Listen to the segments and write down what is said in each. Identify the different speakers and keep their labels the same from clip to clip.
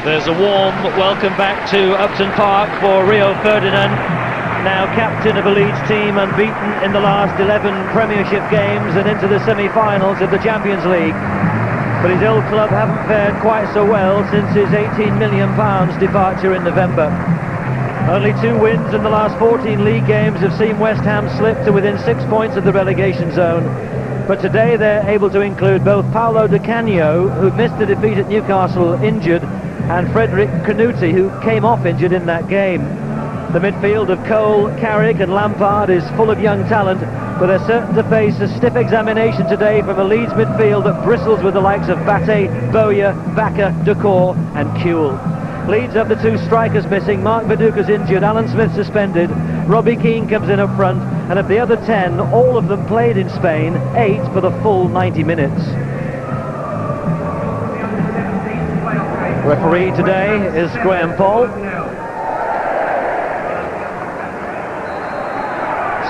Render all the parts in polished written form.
Speaker 1: There's a warm welcome back to Upton Park for Rio Ferdinand, now captain of a Leeds team unbeaten in the last 11 Premiership games and into the semi-finals of the Champions League. But his old club haven't fared quite so well since his £18 million departure in November. Only 2 wins in the last 14 league games have seen West Ham slip to within 6 points of the relegation zone. But today they're able to include both Paolo Di Canio, who missed the defeat at Newcastle injured, and Frederick Canuti, who came off injured in that game. The midfield of Cole, Carrick and Lampard is full of young talent, but they're certain to face a stiff examination today from a Leeds midfield that bristles with the likes of Bate, Bowyer, Vaca, Decor and Kuehl. Leeds have the 2 strikers missing. Mark Viduka's injured, Alan Smith suspended, Robbie Keane comes in up front, and of the other 10, all of them played in Spain, 8 for the full 90 minutes. Referee today is Graham Paul.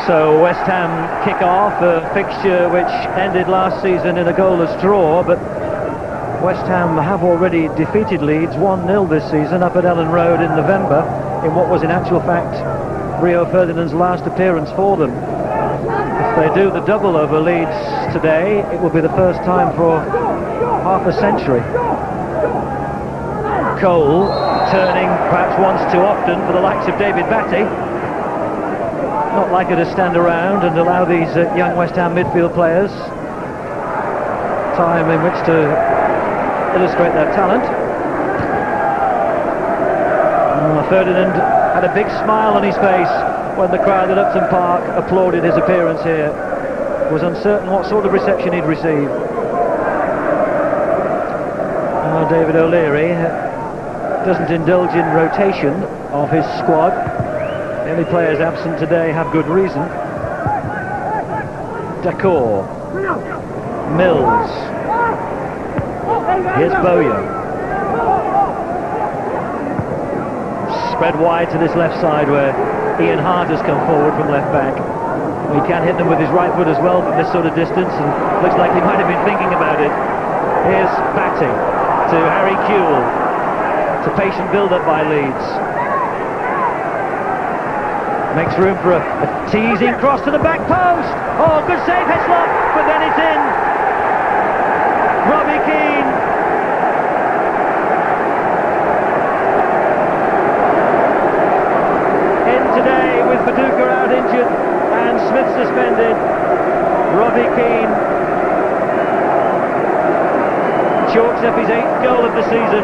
Speaker 1: So West Ham kick off a fixture which ended last season in a goalless draw, but West Ham have already defeated Leeds 1-0 this season up at Ellen Road in November, in what was in actual fact Rio Ferdinand's last appearance for them. If they do the double over Leeds today, it will be the first time for half a century. Cole turning perhaps once too often for the likes of David Batty. Not likely to stand around and allow these young West Ham midfield players time in which to illustrate their talent. Ferdinand had a big smile on his face when the crowd at Upton Park applauded his appearance here. Was uncertain what sort of reception he'd receive. David O'Leary doesn't indulge in rotation of his squad. The only players absent today have good reason. Decor, Mills, here's Bowyer. Spread wide to this left side where Ian Hart has come forward from left back. He can hit them with his right foot as well from this sort of distance, and looks like he might have been thinking about it. Here's Batty to Harry Kuehl. It's a patient build-up by Leeds. Makes room for a teasing cross to the back post. Oh, good save, Hislop, but then it's in. Robbie Keane. In today with Viduka out injured and Smith suspended. Robbie Keane chalks up his 8th goal of the season.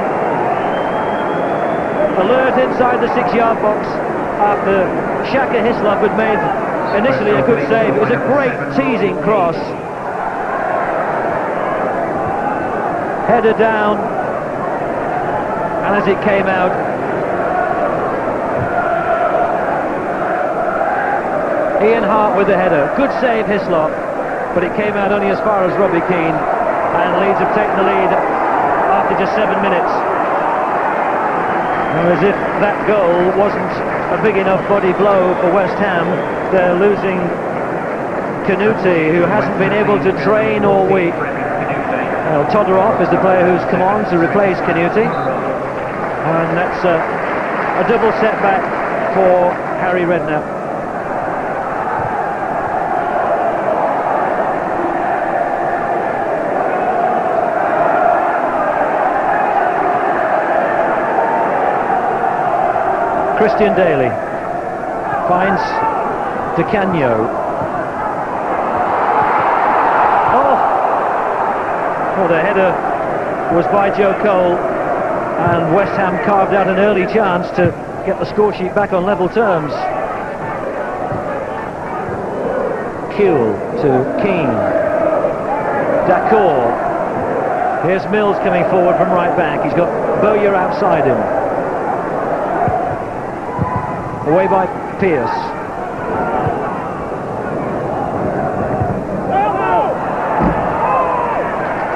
Speaker 1: Alert inside the 6-yard box after Shaka Hislop had made initially a good save. It was a great teasing cross. Header down, and as it came out, Ian Hart with the header. Good save, Hislop, but it came out only as far as Robbie Keane, and Leeds have taken the lead after just 7 minutes. As if that goal wasn't a big enough body blow for West Ham, they're losing Canuti, who hasn't been able to train all week. Todorov is the player who's come on to replace Canuti, and that's a double setback for Harry Redknapp. Christian Daly finds Di Canio. Oh, the header was by Joe Cole, and West Ham carved out an early chance to get the score sheet back on level terms. Kuehl to Keane. Decor. Here's Mills coming forward from right back. He's got Bowyer outside him. Away by Pearce.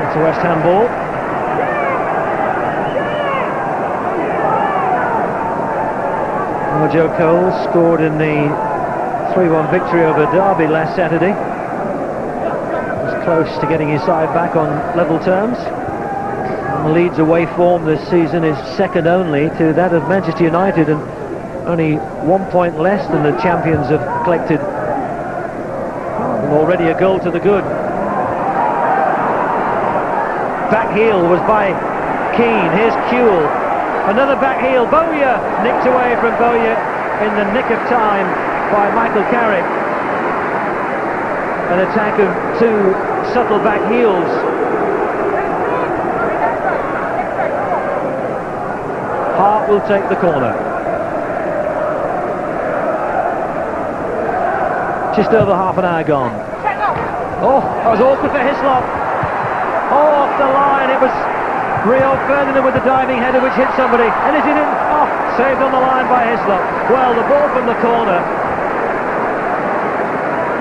Speaker 1: It's a West Ham ball. Joe Cole scored in the 3-1 victory over Derby last Saturday. Was close to getting his side back on level terms. Leeds' away form this season is second only to that of Manchester United, and only 1 point less than the champions have collected. And already a goal to the good. Back heel was by Keane. Here's Kuehl. Another back heel. Bowyer nicked away from Bowyer in the nick of time by Michael Carrick. An attack of two subtle back heels. Hart will take the corner. Just over half an hour gone. Oh, that was awkward for Hislop. Oh, off the line. It was Rio Ferdinand with the diving header which hit somebody. And is it in? Oh, saved on the line by Hislop. Well, the ball from the corner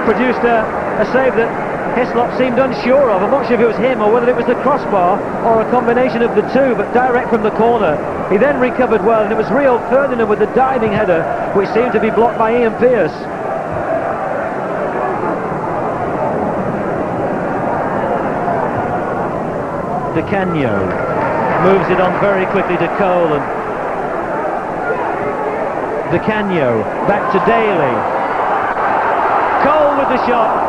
Speaker 1: produced a save that Hislop seemed unsure of. I'm not sure if it was him or whether it was the crossbar or a combination of the two, but direct from the corner. He then recovered well, and it was Rio Ferdinand with the diving header which seemed to be blocked by Ian Pearce. Di Canio moves it on very quickly to Cole, and Di Canio back to Daly. Cole with the shot.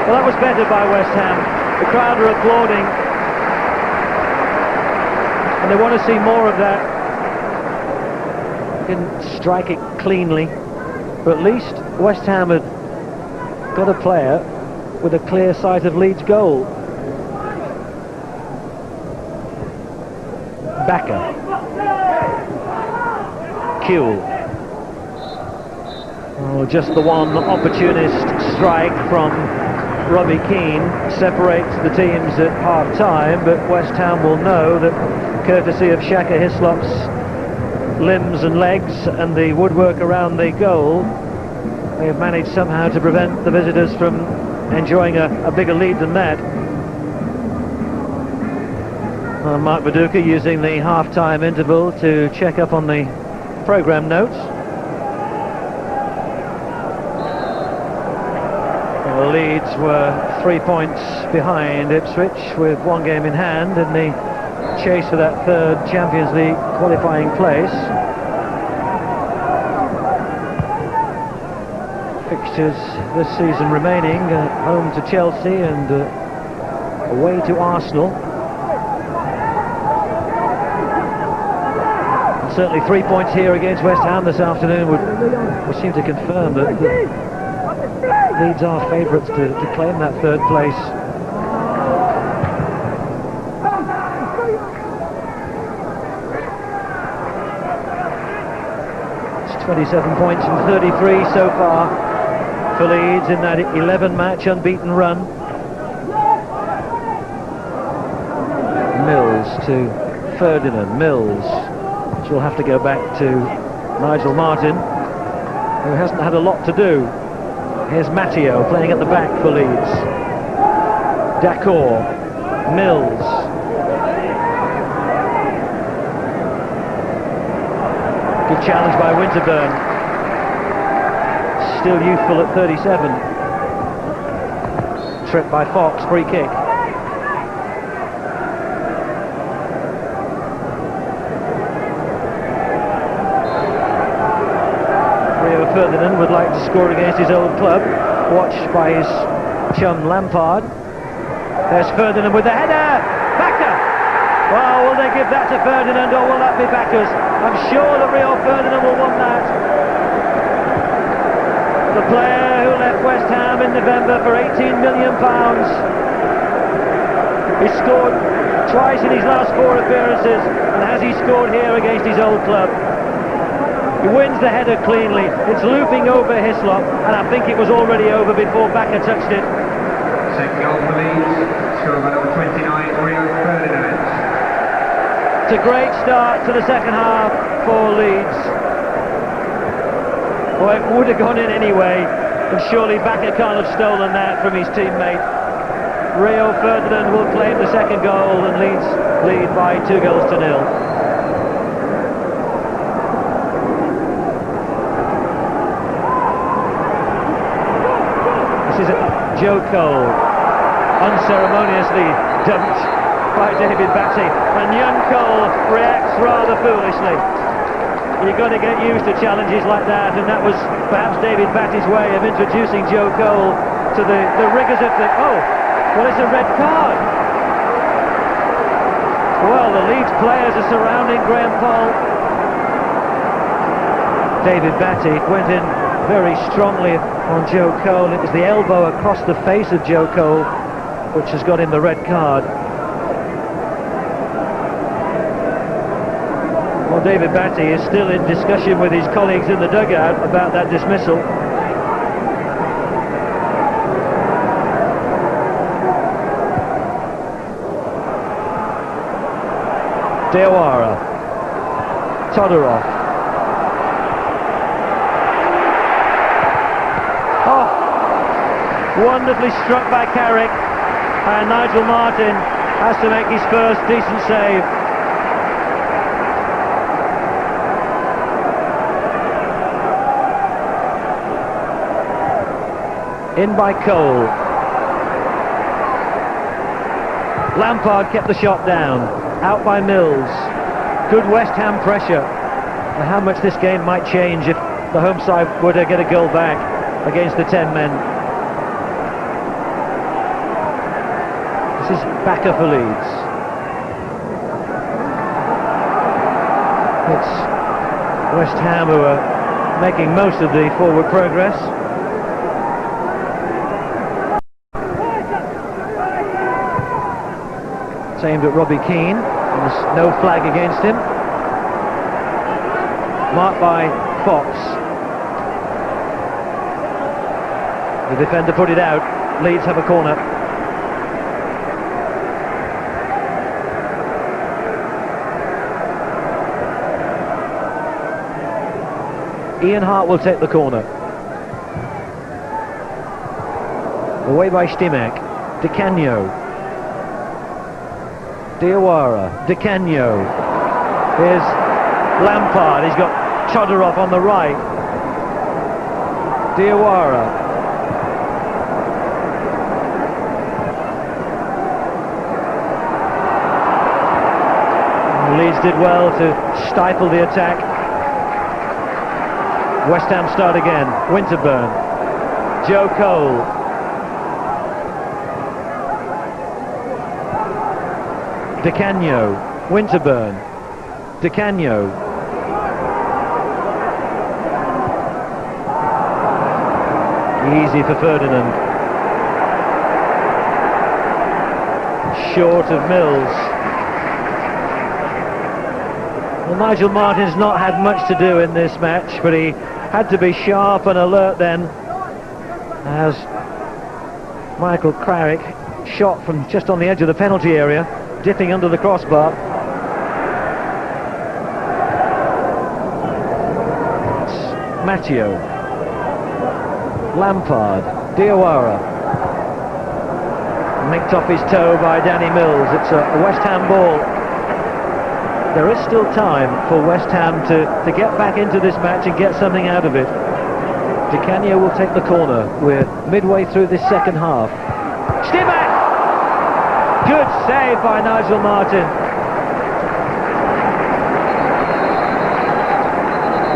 Speaker 1: Well, that was better by West Ham. The crowd are applauding, and they want to see more of that. Didn't strike it cleanly, but at least West Ham had got a player with a clear sight of Leeds' goal. Backer. Kuehl. Oh, just the one opportunist strike from Robbie Keane separates the teams at half-time, but West Ham will know that courtesy of Shaka Hislop's limbs and legs and the woodwork around the goal, they have managed somehow to prevent the visitors from enjoying a bigger lead than that. Mark Viduka using the half-time interval to check up on the programme notes. Well, Leeds were 3 points behind Ipswich with one game in hand in the chase for that third Champions League qualifying place. Fixtures this season remaining, home to Chelsea and away to Arsenal. And certainly 3 points here against West Ham this afternoon would seem to confirm that Leeds are favourites to claim that third place. It's 27 points from 33 so far for Leeds in that 11-match unbeaten run. Mills to Ferdinand. Mills, which will have to go back to Nigel Martin, who hasn't had a lot to do. Here's Matteo playing at the back for Leeds. Dacour. Mills. Good challenge by Winterburn. Still youthful at 37. Tripped by Fox, free kick. Rio Ferdinand would like to score against his old club, watched by his chum Lampard. There's Ferdinand with the header! Backer! Well, will they give that to Ferdinand or will that be Backers? I'm sure that Rio Ferdinand will want that. The player who left West Ham in November for £18 million. He scored twice in his last 4 appearances, and has he scored here against his old club? He wins the header cleanly. It's looping over Hislop, and I think it was already over before Backer touched it.
Speaker 2: Second goal for Leeds, scored by number 29, Rio Ferdinand.
Speaker 1: It's a great start to the second half for Leeds. Well, it would have gone in anyway, and surely Backer can't have stolen that from his teammate. Rio Ferdinand will claim the second goal, and Leeds lead by 2-0. This is Joe Cole, unceremoniously dumped by David Batty, and young Cole reacts rather foolishly. You've got to get used to challenges like that, and that was perhaps David Batty's way of introducing Joe Cole to the rigours of the... Oh, well, it's a red card. Well, the Leeds players are surrounding Graham Poll. David Batty went in very strongly on Joe Cole. It was the elbow across the face of Joe Cole which has got him the red card. Well, David Batty is still in discussion with his colleagues in the dugout about that dismissal. Diawara, Todorov. Oh, wonderfully struck by Carrick, and Nigel Martin has to make his first decent save. In by Cole. Lampard kept the shot down. Out by Mills. Good West Ham pressure. And how much this game might change if the home side were to get a goal back against the 10 men. This is Bakker for Leeds. It's West Ham who are making most of the forward progress. It's aimed at Robbie Keane, and there's no flag against him. Marked by Fox. The defender put it out. Leeds have a corner. Ian Hart will take the corner. Away by Stimac. Di Canio. Diawara, Di Canio. Here's Lampard, he's got Todorov on the right. Diawara. Leeds did well to stifle the attack. West Ham start again. Winterburn. Joe Cole. Di Canio, Winterburn, Di Canio. Easy for Ferdinand. Short of Mills. Well, Nigel Martin's not had much to do in this match, but he had to be sharp and alert then, as Michael Carrick shot from just on the edge of the penalty area, dipping under the crossbar. It's Matteo. Lampard. Diawara. Nicked off his toe by Danny Mills. It's a West Ham ball. There is still time for West Ham to get back into this match and get something out of it. Di Canio will take the corner. We're midway through this second half. Stimac! Good save by Nigel Martin.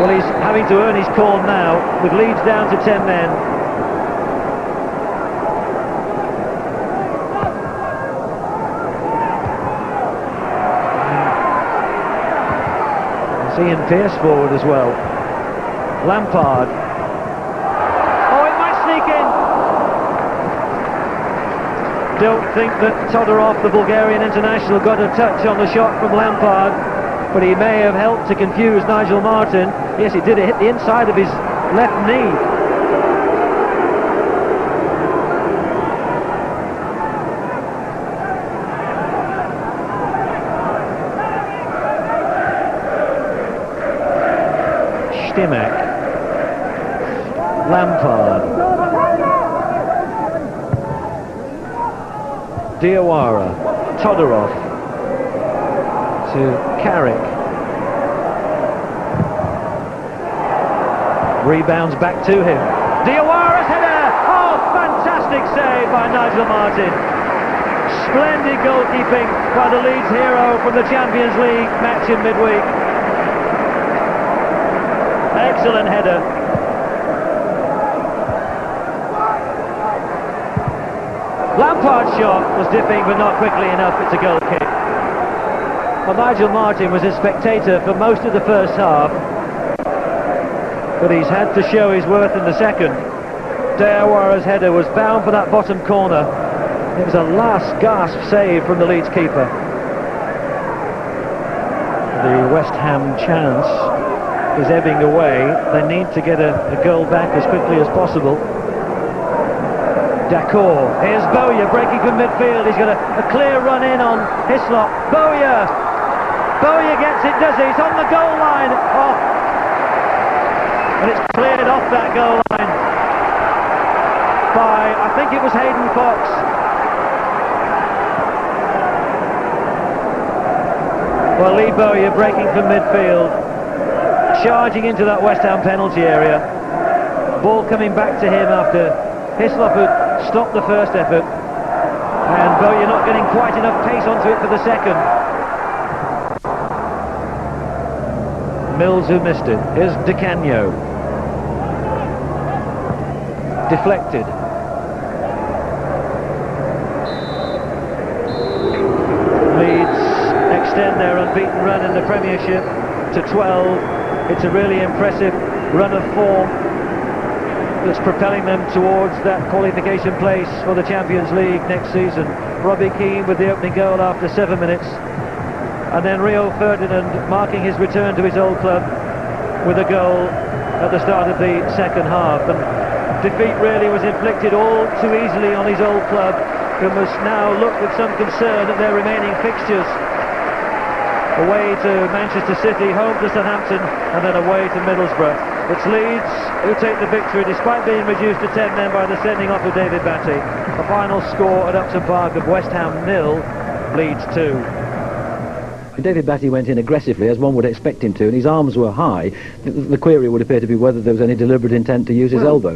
Speaker 1: Well, he's having to earn his corn now, with Leeds down to 10 men. There's Ian Pearce forward as well. Lampard. Oh, it might sneak in. Don't think that Todorov, the Bulgarian international, got a touch on the shot from Lampard, but he may have helped to confuse Nigel Martin. Yes, he did. It hit the inside of his left knee. Stimac. Lampard. Diawara, Todorov to Carrick. Rebounds back to him. Diawara's header! Oh, fantastic save by Nigel Martin. Splendid goalkeeping by the Leeds hero from the Champions League match in midweek. Excellent header. Lampard's shot was dipping but not quickly enough. It's a goal kick. Well, Nigel Martin was a spectator for most of the first half, but he's had to show his worth in the second. Diawara's header was bound for that bottom corner. It was a last gasp save from the Leeds keeper. The West Ham chance is ebbing away. They need to get a goal back as quickly as possible. D'accord. Here's Bowyer breaking from midfield. He's got a clear run in on Hislop. Bowyer! Bowyer gets it, does he? He's on the goal line. Oh. And it's cleared off that goal line by, I think it was Hayden Fox. Well, Lee Bowyer breaking from midfield, charging into that West Ham penalty area. Ball coming back to him after Hislop had stopped the first effort, and Bowyer not getting quite enough pace onto it for the second. Mills who missed it. Here's Di Canio. Deflected. Leeds extend their unbeaten run in the Premiership to 12. It's a really impressive run of form that's propelling them towards that qualification place for the Champions League next season. Robbie Keane with the opening goal after 7 minutes, and then Rio Ferdinand marking his return to his old club with a goal at the start of the second half. And defeat really was inflicted all too easily on his old club, who must now look with some concern at their remaining fixtures. Away to Manchester City, home to Southampton, and then away to Middlesbrough. It's Leeds who take the victory despite being reduced to 10 men by the sending off of David Batty. A final score at Upton Park of West Ham 0, Leeds 2.
Speaker 3: David Batty went in aggressively, as one would expect him to, and his arms were high. The query would appear to be whether there was any deliberate intent to use his elbow.